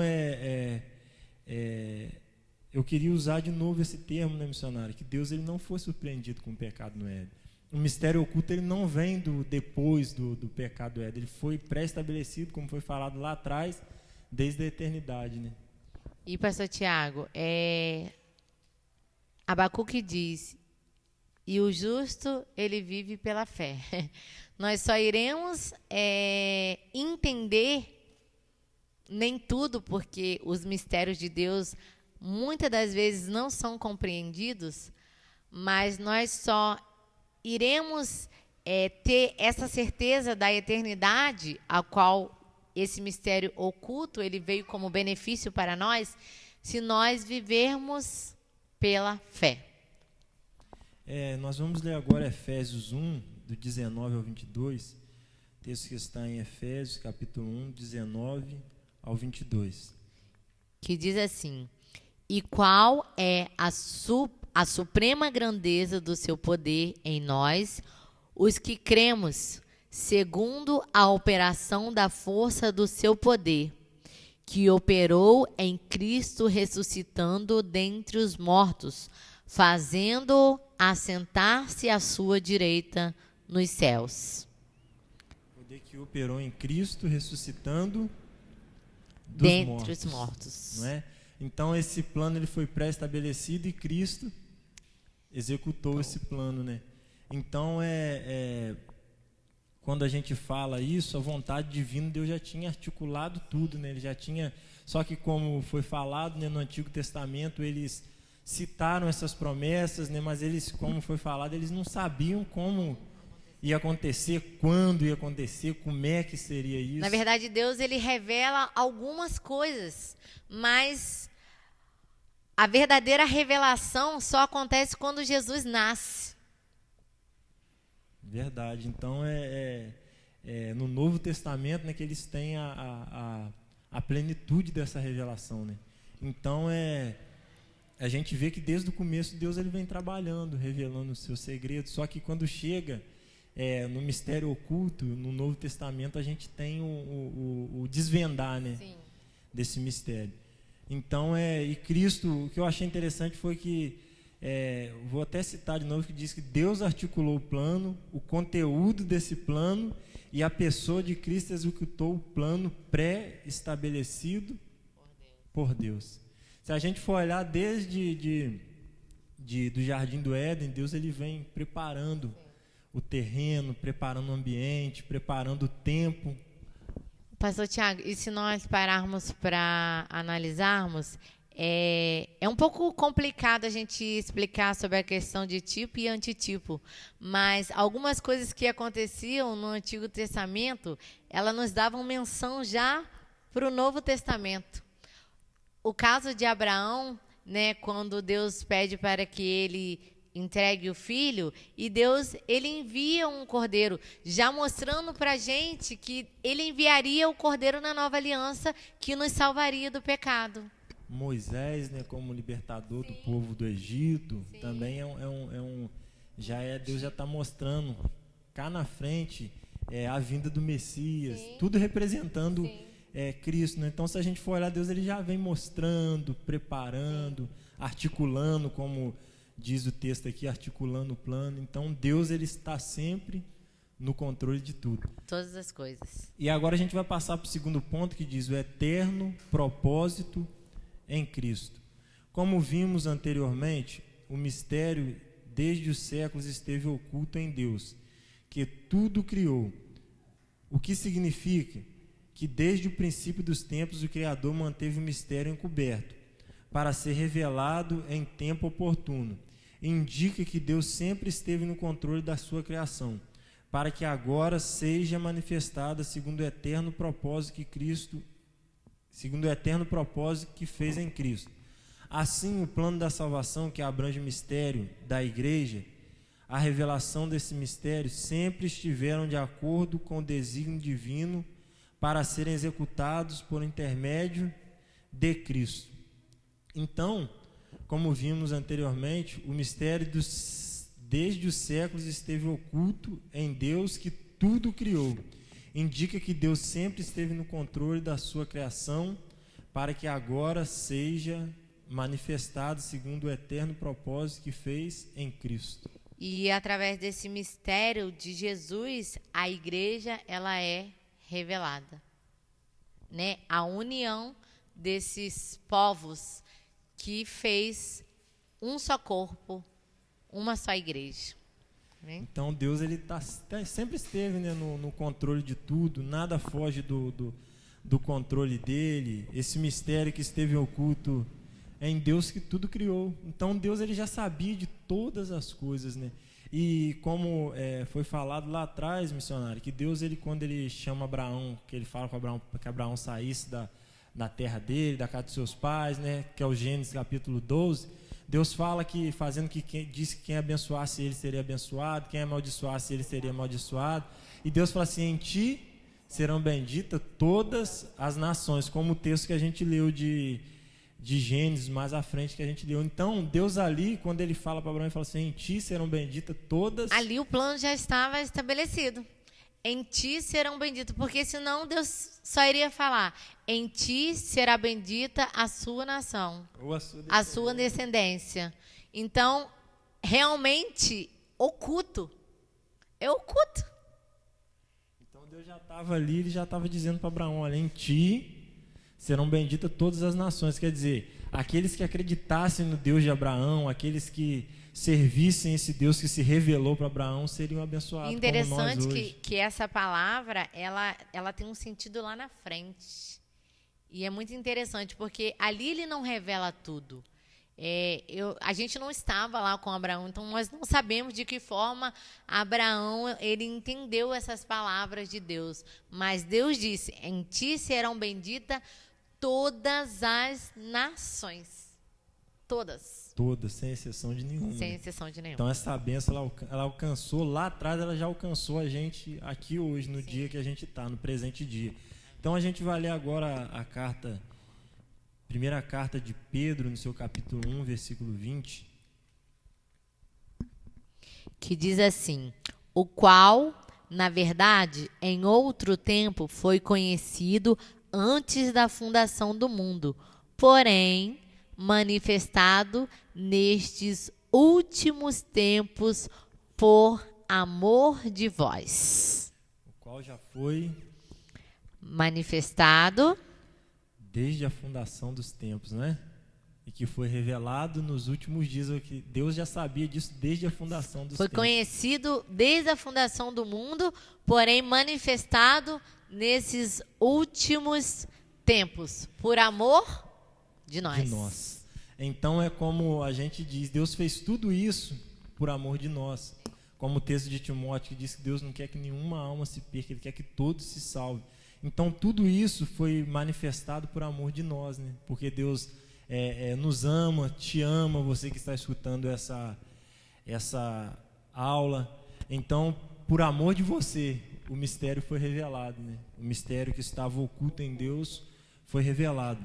eu queria usar de novo esse termo, né, missionário, que Deus ele não foi surpreendido com o pecado no Éden. O mistério oculto ele não vem depois do pecado do Éden, ele foi pré-estabelecido, como foi falado lá atrás, desde a eternidade. Né? E, pastor Tiago, Abacuque diz, e o justo, ele vive pela fé. Nós só iremos entender nem tudo, porque os mistérios de Deus muitas das vezes não são compreendidos, mas nós só iremos ter essa certeza da eternidade, a qual esse mistério oculto ele veio como benefício para nós, se nós vivermos pela fé. Nós vamos ler agora Efésios 1, do 19 ao 22, texto que está em Efésios, capítulo 1, 19 ao 22. Que diz assim: e qual é a suprema grandeza do seu poder em nós, os que cremos, segundo a operação da força do seu poder, que operou em Cristo ressuscitando dentre os mortos, fazendo-o assentar-se à sua direita nos céus. O poder que operou em Cristo ressuscitando dentre os mortos. Não é? Então esse plano ele foi pré-estabelecido e Cristo executou esse plano, né? Então quando a gente fala isso, a vontade divina, Deus já tinha articulado tudo, né? Ele já tinha, só que como foi falado, né, no Antigo Testamento, eles citaram essas promessas, né? Mas eles, como foi falado, eles não sabiam como ia acontecer, quando ia acontecer, como é que seria isso. Na verdade, Deus ele revela algumas coisas, mas a verdadeira revelação só acontece quando Jesus nasce. Verdade. Então, no Novo Testamento, né, que eles têm a plenitude dessa revelação. Né? Então, a gente vê que desde o começo Deus ele vem trabalhando, revelando os seus segredos, só que quando chega no mistério oculto, no Novo Testamento, a gente tem o desvendar, né, desse mistério. Então, e Cristo, o que eu achei interessante foi que, vou até citar de novo, que diz que Deus articulou o plano, o conteúdo desse plano, e a pessoa de Cristo executou o plano pré-estabelecido por Deus. Se a gente for olhar desde do Jardim do Éden, Deus ele vem preparando o terreno, preparando o ambiente, preparando o tempo. Pastor Tiago, e se nós pararmos para analisarmos, É um pouco complicado a gente explicar sobre a questão de tipo e antitipo, mas algumas coisas que aconteciam no Antigo Testamento, elas nos davam menção já para o Novo Testamento. O caso de Abraão, né, quando Deus pede para que ele entregue o filho, e Deus, ele envia um cordeiro, já mostrando para a gente que ele enviaria o cordeiro na nova aliança que nos salvaria do pecado. Moisés, né, como libertador do povo do Egito, também Deus já está mostrando cá na frente a vinda do Messias, tudo representando Cristo, né? Então, se a gente for olhar, Deus ele já vem mostrando, preparando, articulando, como diz o texto aqui, articulando o plano. Então, Deus ele está sempre no controle de tudo. Todas as coisas. E agora a gente vai passar para o segundo ponto, que diz o eterno propósito em Cristo. Como vimos anteriormente, o mistério desde os séculos esteve oculto em Deus, que tudo criou. O que significa que desde o princípio dos tempos o Criador manteve o mistério encoberto, para ser revelado em tempo oportuno. Indica que Deus sempre esteve no controle da sua criação, para que agora seja manifestada segundo o eterno propósito que fez em Cristo. Assim, o plano da salvação, que abrange o mistério da igreja, a revelação desse mistério, sempre estiveram de acordo com o desígnio divino para serem executados por intermédio de Cristo. Então, como vimos anteriormente, o mistério desde os séculos esteve oculto em Deus que tudo criou. Indica que Deus sempre esteve no controle da sua criação, para que agora seja manifestado segundo o eterno propósito que fez em Cristo. E através desse mistério de Jesus, a igreja ela é revelada, né? A união desses povos que fez um só corpo, uma só igreja. Então Deus ele sempre esteve, né, no controle de tudo, nada foge do controle dele. Esse mistério que esteve oculto em Deus que tudo criou. Então Deus ele já sabia de todas as coisas, né? E como foi falado lá atrás, missionário, que Deus ele, quando ele chama Abraão, que ele fala com Abraão, que Abraão saísse da terra dele, da casa dos seus pais, né, que é o Gênesis capítulo 12, Deus fala que, disse que quem abençoasse ele seria abençoado, quem amaldiçoasse ele seria amaldiçoado. E Deus fala assim: em ti serão benditas todas as nações, como o texto que a gente leu de Gênesis, mais à frente que a gente leu. Então, Deus ali, quando ele fala para Abraão, ele fala assim: em ti serão benditas todas... Ali o plano já estava estabelecido. Em ti serão benditos, porque senão Deus só iria falar: em ti será bendita a sua nação, ou a sua descendência. Então, realmente, oculto. É oculto. Então, Deus já estava ali, ele já estava dizendo para Abraão: olha, em ti serão benditas todas as nações. Quer dizer, aqueles que acreditassem no Deus de Abraão, aqueles que servissem esse Deus que se revelou para Abraão, seriam abençoados. Interessante como nós hoje. que essa palavra ela tem um sentido lá na frente. E é muito interessante, porque ali ele não revela tudo. A gente não estava lá com Abraão, então nós não sabemos de que forma Abraão ele entendeu essas palavras de Deus. Mas Deus disse: em ti serão benditas todas as nações. Todas, sem exceção de nenhuma. Sem exceção de nenhuma. Então essa bênção ela alcançou lá atrás, ela já alcançou a gente aqui hoje, no dia que a gente está, no presente dia. Então a gente vai ler agora a primeira carta de Pedro, no seu capítulo 1, versículo 20. Que diz assim: o qual, na verdade, em outro tempo foi conhecido antes da fundação do mundo, porém manifestado nestes últimos tempos por amor de vós. O qual já foi manifestado desde a fundação dos tempos, né? E que foi revelado nos últimos dias. Que Deus já sabia disso desde a fundação dos tempos. Foi conhecido desde a fundação do mundo, porém manifestado nesses últimos tempos por amor de nós. Então é como a gente diz, Deus fez tudo isso por amor de nós. Como o texto de Timóteo que diz que Deus não quer que nenhuma alma se perca, Ele quer que todos se salvem. Então tudo isso foi manifestado por amor de nós, né? Porque Deus nos ama, te ama, você que está escutando essa aula. Então, por amor de você, o mistério foi revelado, né? O mistério que estava oculto em Deus foi revelado.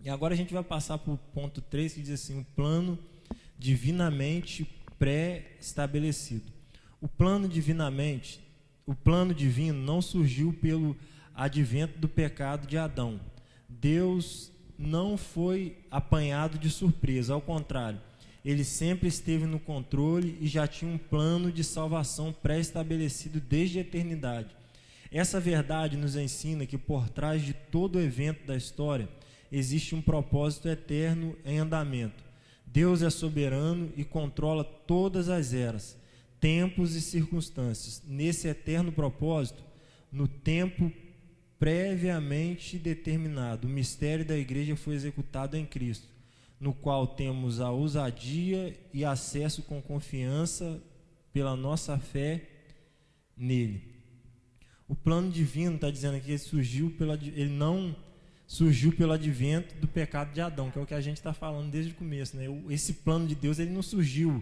E agora a gente vai passar para o ponto 3, que diz assim: o plano divinamente pré-estabelecido. O plano divino não surgiu pelo advento do pecado de Adão. Deus não foi apanhado de surpresa, ao contrário, Ele sempre esteve no controle e já tinha um plano de salvação pré-estabelecido desde a eternidade. Essa verdade nos ensina que por trás de todo evento da história existe um propósito eterno em andamento. Deus é soberano e controla todas as eras, tempos e circunstâncias. Nesse eterno propósito, no tempo previamente determinado, o mistério da igreja foi executado em Cristo, no qual temos a ousadia e acesso com confiança pela nossa fé nele. O plano divino está dizendo aqui que ele não surgiu pelo advento do pecado de Adão, que é o que a gente está falando desde o começo, né? Esse plano de Deus, ele não surgiu.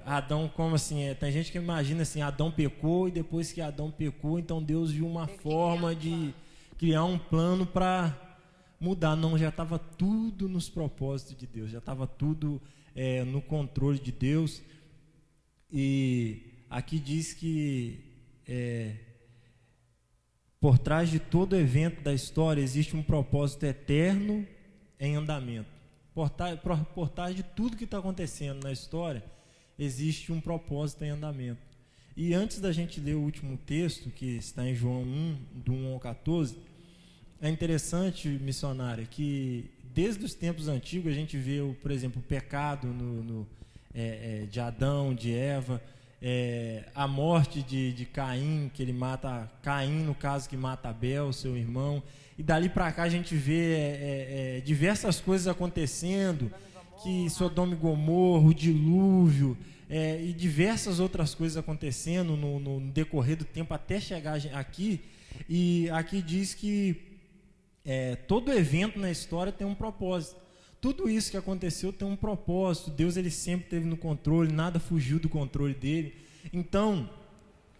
Adão, como assim? Tem gente que imagina assim: Adão pecou, e depois que Adão pecou, então Deus viu uma forma de criar um plano para mudar. Não, já estava tudo nos propósitos de Deus, já estava tudo no controle de Deus. E aqui diz que por trás de todo evento da história existe um propósito eterno em andamento. Por trás de tudo que está acontecendo na história existe um propósito em andamento. E antes da gente ler o último texto, que está em João 1, do 1 ao 14, é interessante, missionária, que desde os tempos antigos a gente vê, por exemplo, o pecado de Adão, de Eva, a morte de Caim, que ele mata Caim, no caso, que mata Abel, seu irmão. E dali para cá a gente vê diversas coisas acontecendo, que Sodoma e Gomorra, o dilúvio, e diversas outras coisas acontecendo no decorrer do tempo até chegar aqui. E aqui diz que todo evento na história tem um propósito. Tudo isso que aconteceu tem um propósito. Deus, ele sempre esteve no controle, nada fugiu do controle dele. Então,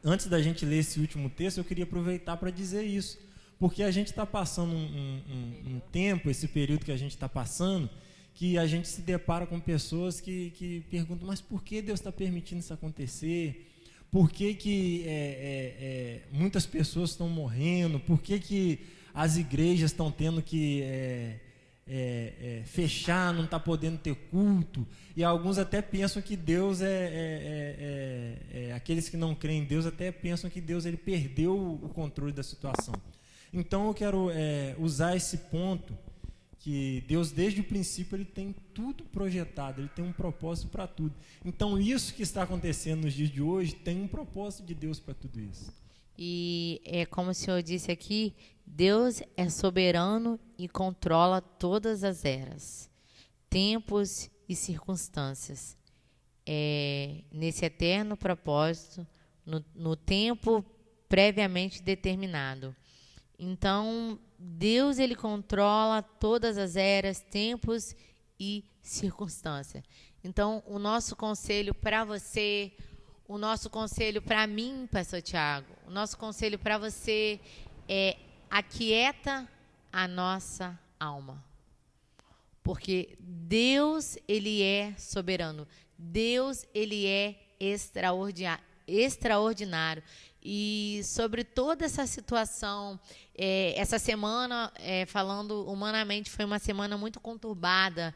antes da gente ler esse último texto, eu queria aproveitar para dizer isso, porque a gente está passando um tempo, esse período que a gente está passando, que a gente se depara com pessoas que perguntam: mas por que Deus está permitindo isso acontecer? Por que muitas pessoas estão morrendo? Por que as igrejas estão tendo que fechar, não está podendo ter culto? E alguns até pensam que Deus aqueles que não creem em Deus até pensam que Deus, ele perdeu o controle da situação. Então eu quero usar esse ponto, que Deus desde o princípio ele tem tudo projetado, ele tem um propósito para tudo. Então isso que está acontecendo nos dias de hoje tem um propósito de Deus para tudo isso. E como o senhor disse aqui, Deus é soberano e controla todas as eras, tempos e circunstâncias. Nesse eterno propósito, no tempo previamente determinado. Então, Deus, ele controla todas as eras, tempos e circunstâncias. Então, o nosso conselho para você, o nosso conselho para mim, pastor Tiago, o nosso conselho para você é: aquieta a nossa alma. Porque Deus, ele é soberano. Deus, ele é extraordinário. E sobre toda essa situação, essa semana, falando humanamente, foi uma semana muito conturbada.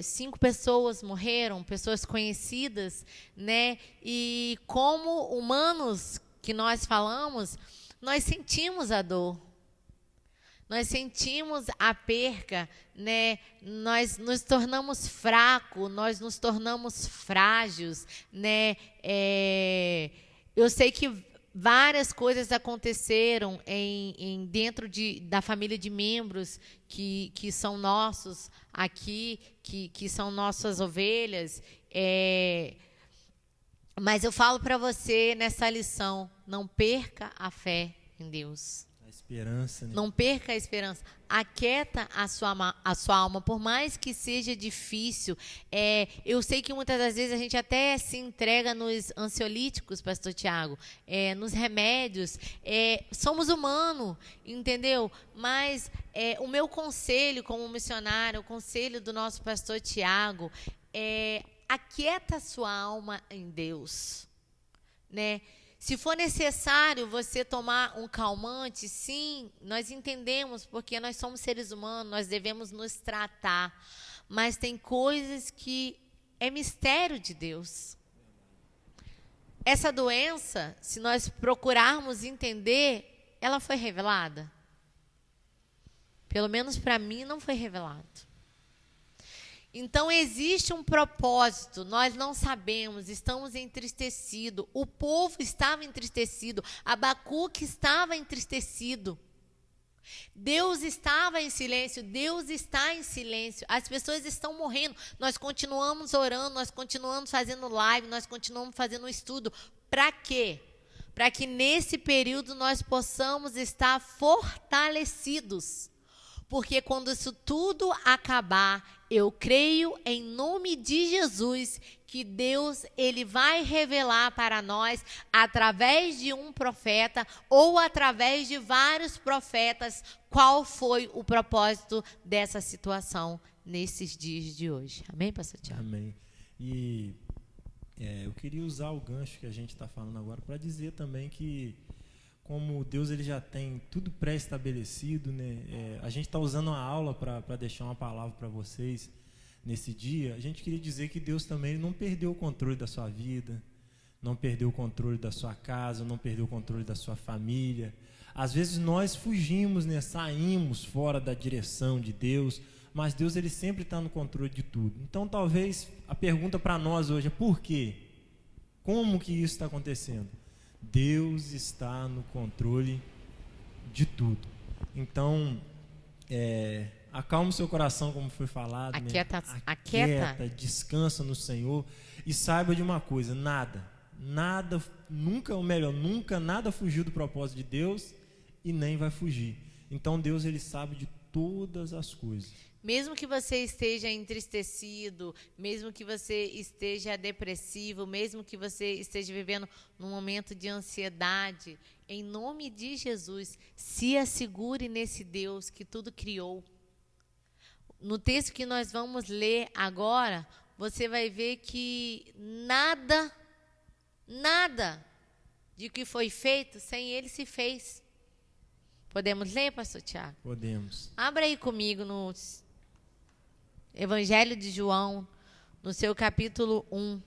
5 pessoas morreram, pessoas conhecidas, né? E como humanos que nós falamos, nós sentimos a dor. Nós sentimos a perca, né? Nós nos tornamos fracos, nós nos tornamos frágeis, né? Eu sei que várias coisas aconteceram dentro da família de membros que são nossos aqui, que são nossas ovelhas. Mas eu falo para você nessa lição, não perca a fé em Deus. A esperança, né? Não perca a esperança. Aquieta a sua alma, por mais que seja difícil. Eu sei que muitas das vezes a gente até se entrega nos ansiolíticos, pastor Tiago, nos remédios. Somos humanos, entendeu? Mas o meu conselho como missionário, o conselho do nosso pastor Tiago, aquieta a sua alma em Deus, né? Se for necessário você tomar um calmante, sim, nós entendemos, porque nós somos seres humanos, nós devemos nos tratar. Mas tem coisas que é mistério de Deus. Essa doença, se nós procurarmos entender, ela foi revelada? Pelo menos para mim não foi revelado. Então, existe um propósito, nós não sabemos, estamos entristecidos. O povo estava entristecido, Abacuque estava entristecido. Deus estava em silêncio, Deus está em silêncio. As pessoas estão morrendo, nós continuamos orando, nós continuamos fazendo live, nós continuamos fazendo estudo. Para quê? Para que nesse período nós possamos estar fortalecidos. Porque quando isso tudo acabar, eu creio em nome de Jesus que Deus ele vai revelar para nós através de um profeta ou através de vários profetas qual foi o propósito dessa situação nesses dias de hoje. Amém, pastor Tiago? Amém. E eu queria usar o gancho que a gente está falando agora para dizer também que como Deus ele já tem tudo pré-estabelecido, né? A gente está usando uma aula para deixar uma palavra para vocês nesse dia. A gente queria dizer que Deus também não perdeu o controle da sua vida, não perdeu o controle da sua casa, não perdeu o controle da sua família. Às vezes nós fugimos, né? Saímos fora da direção de Deus, mas Deus ele sempre está no controle de tudo. Então talvez a pergunta para nós hoje é por quê? Como que isso está acontecendo? Deus está no controle de tudo. Então, acalma o seu coração, como foi falado. Aquieta, descansa no Senhor e saiba de uma coisa, nada, nunca, ou melhor, nunca nada fugiu do propósito de Deus e nem vai fugir. Então, Deus ele sabe de todas as coisas. Mesmo que você esteja entristecido, mesmo que você esteja depressivo, mesmo que você esteja vivendo num momento de ansiedade, em nome de Jesus, se assegure nesse Deus que tudo criou. No texto que nós vamos ler agora, você vai ver que nada de que foi feito sem Ele se fez. Podemos ler, pastor Tiago? Podemos. Abra aí comigo no Evangelho de João, no seu capítulo 1.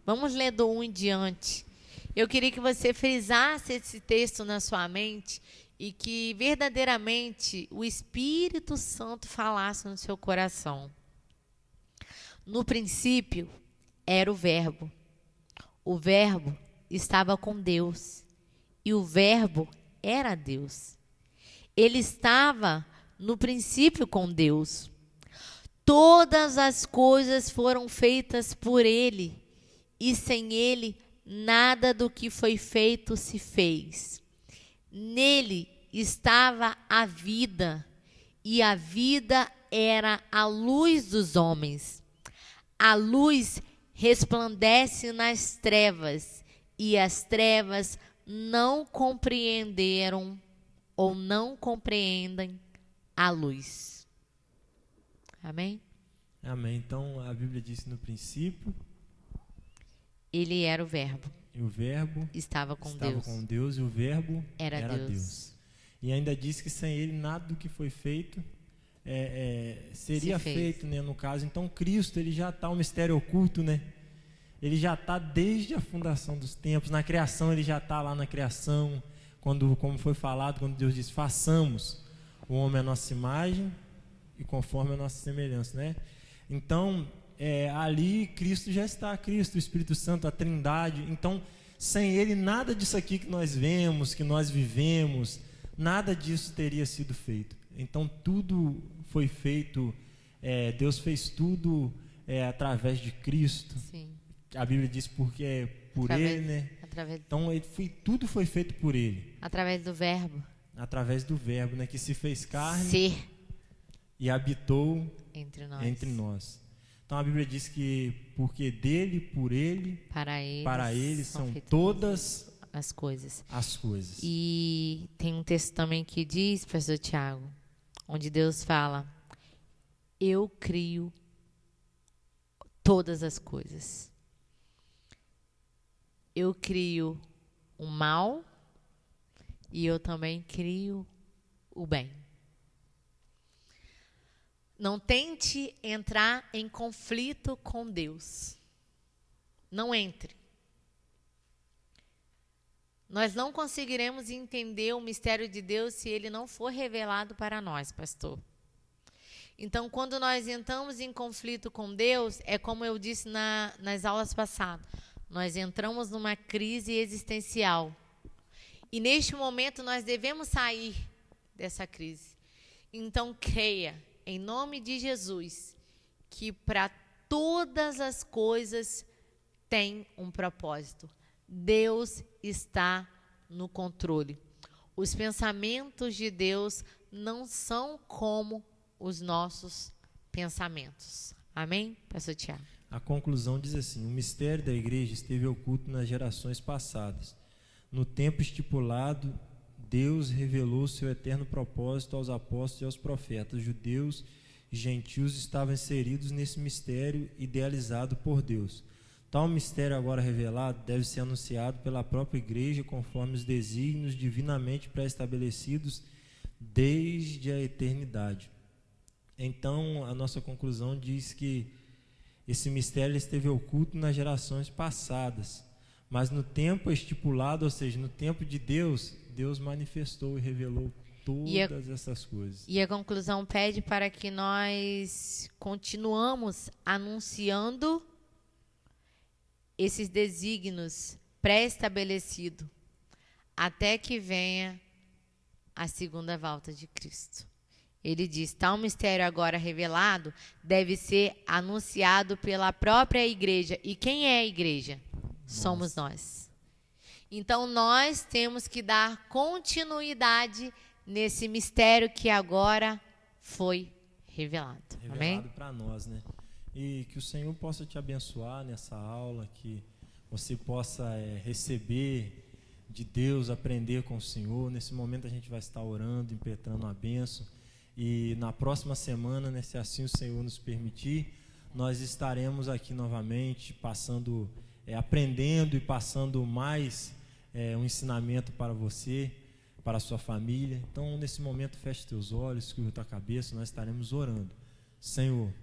Vamos ler do 1 em diante. Eu queria que você frisasse esse texto na sua mente e que verdadeiramente o Espírito Santo falasse no seu coração. No princípio era o Verbo. O Verbo estava com Deus e o Verbo era Deus. Ele estava no princípio com Deus. Todas as coisas foram feitas por Ele, e sem Ele, nada do que foi feito se fez. Nele estava a vida, e a vida era a luz dos homens. A luz resplandece nas trevas, e as trevas não compreenderam ou não compreendem a luz. Amém? Amém. Então, a Bíblia diz no princípio... Ele era o Verbo. E o Verbo estava com Deus e o Verbo era Deus. E ainda diz que sem Ele nada do que foi feito seria feito, né, no caso. Então, Cristo ele já está um mistério oculto, né? Ele já está desde a fundação dos tempos. Na criação, ele já está lá na criação. Como foi falado, quando Deus diz, façamos o homem à nossa imagem e conforme a nossa semelhança, né? Então, ali Cristo já está, Cristo, o Espírito Santo, a Trindade. Então, sem Ele nada disso aqui que nós vemos, que nós vivemos, nada disso teria sido feito. Então tudo foi feito, Deus fez tudo através de Cristo. Sim. A Bíblia diz porque é por Ele, né? Então tudo foi feito por Ele. Através do Verbo. Através do Verbo, né? Que se fez carne Ser. E habitou entre nós. Então a Bíblia diz que porque dele, por ele, para ele são todas as coisas. E tem um texto também que diz, pastor Tiago, onde Deus fala: eu crio todas as coisas. Eu crio o mal e eu também crio o bem. Não tente entrar em conflito com Deus. Não entre. Nós não conseguiremos entender o mistério de Deus se ele não for revelado para nós, pastor. Então, quando nós entramos em conflito com Deus, é como eu disse nas aulas passadas, nós entramos numa crise existencial. E neste momento nós devemos sair dessa crise. Então, creia, em nome de Jesus, que para todas as coisas tem um propósito. Deus está no controle. Os pensamentos de Deus não são como os nossos pensamentos. Amém, pastor Tiago? A conclusão diz assim: o mistério da igreja esteve oculto nas gerações passadas. No tempo estipulado, Deus revelou seu eterno propósito aos apóstolos e aos profetas. Judeus e gentios estavam inseridos nesse mistério idealizado por Deus. Tal mistério agora revelado deve ser anunciado pela própria igreja conforme os desígnios divinamente pré-estabelecidos desde a eternidade. Então, a nossa conclusão diz que esse mistério esteve oculto nas gerações passadas, mas no tempo estipulado, ou seja, no tempo de Deus, Deus manifestou e revelou todas essas coisas. E a conclusão pede para que nós continuamos anunciando esses desígnios pré-estabelecidos até que venha a segunda volta de Cristo. Ele diz: tal mistério agora revelado deve ser anunciado pela própria igreja. E quem é a igreja? Somos nós. Então, nós temos que dar continuidade nesse mistério que agora foi revelado. Revelado para nós, né? E que o Senhor possa te abençoar nessa aula, que você possa receber de Deus, aprender com o Senhor. Nesse momento a gente vai estar orando, impetrando uma bênção. E na próxima semana, né, se assim o Senhor nos permitir, nós estaremos aqui novamente, aprendendo e passando mais um ensinamento para você, para a sua família. Então, nesse momento, feche teus olhos, curva tua cabeça, nós estaremos orando. Senhor,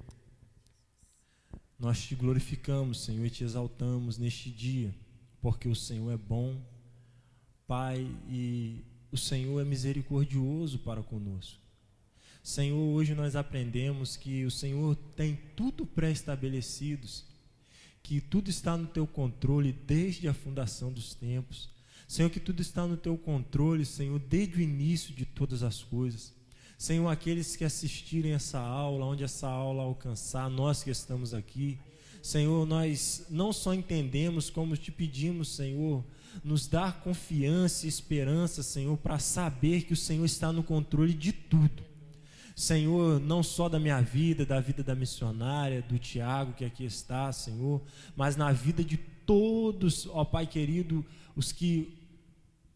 nós te glorificamos, Senhor, e te exaltamos neste dia, porque o Senhor é bom, Pai, e o Senhor é misericordioso para conosco. Senhor, hoje nós aprendemos que o Senhor tem tudo pré-estabelecido, que tudo está no teu controle desde a fundação dos tempos. Senhor, que tudo está no teu controle, Senhor, desde o início de todas as coisas. Senhor, aqueles que assistirem essa aula, onde essa aula alcançar, nós que estamos aqui, Senhor, nós não só entendemos, como te pedimos, Senhor, nos dar confiança e esperança, Senhor, para saber que o Senhor está no controle de tudo. Senhor, não só da minha vida, da vida da missionária, do Tiago que aqui está, Senhor, mas na vida de todos, ó Pai querido, os que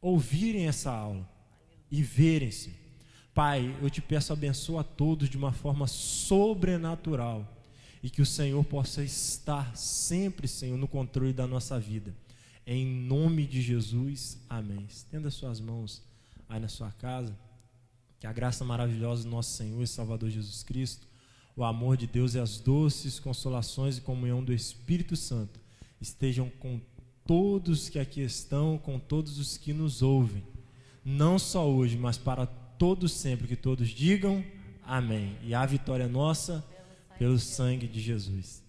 ouvirem essa aula e verem-se. Pai, eu te peço, abençoa a todos de uma forma sobrenatural e que o Senhor possa estar sempre, Senhor, no controle da nossa vida. Em nome de Jesus, amém. Estenda suas mãos aí na sua casa. Que a graça maravilhosa do nosso Senhor e Salvador Jesus Cristo, o amor de Deus e as doces consolações e comunhão do Espírito Santo estejam com todos que aqui estão, com todos os que nos ouvem, não só hoje, mas para todos sempre, que todos digam amém. E a vitória é nossa pelo sangue de Jesus.